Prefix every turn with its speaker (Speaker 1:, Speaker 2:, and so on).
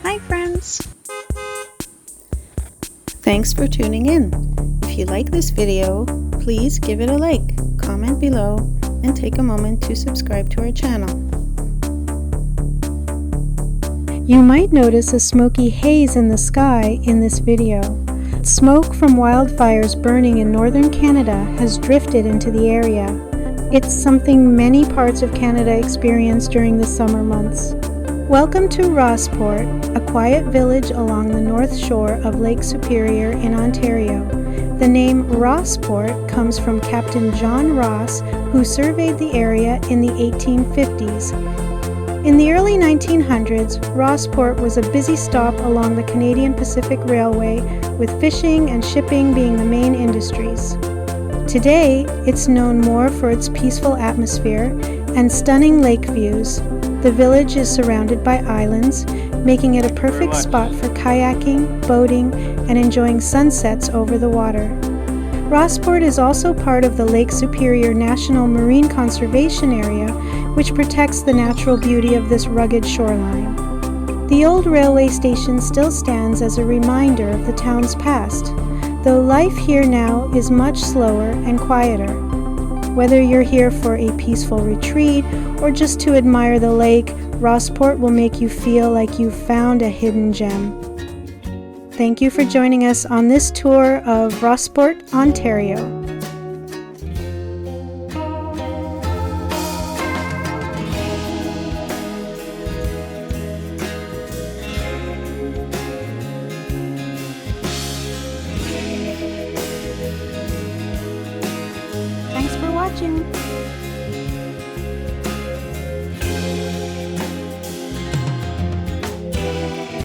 Speaker 1: Hi friends! Thanks for tuning in. If you like this video, please give it a like, comment below, and take a moment to subscribe to our channel. You might notice a smoky haze in the sky in this video. Smoke from wildfires burning in northern Canada has drifted into the area. It's something many parts of Canada experience during the summer months. Welcome to Rossport, a quiet village along the north shore of Lake Superior in Ontario. The name Rossport comes from Captain John Ross, who surveyed the area in the 1850s. In the early 1900s, Rossport was a busy stop along the Canadian Pacific Railway, with fishing and shipping being the main industries. Today, it's known more for its peaceful atmosphere and stunning lake views. The village is surrounded by islands, making it a perfect spot for kayaking, boating, and enjoying sunsets over the water. Rossport is also part of the Lake Superior National Marine Conservation Area, which protects the natural beauty of this rugged shoreline. The old railway station still stands as a reminder of the town's past, though life here now is much slower and quieter. Whether you're here for a peaceful retreat or just to admire the lake, Rossport will make you feel like you've found a hidden gem. Thank you for joining us on this tour of Rossport, Ontario.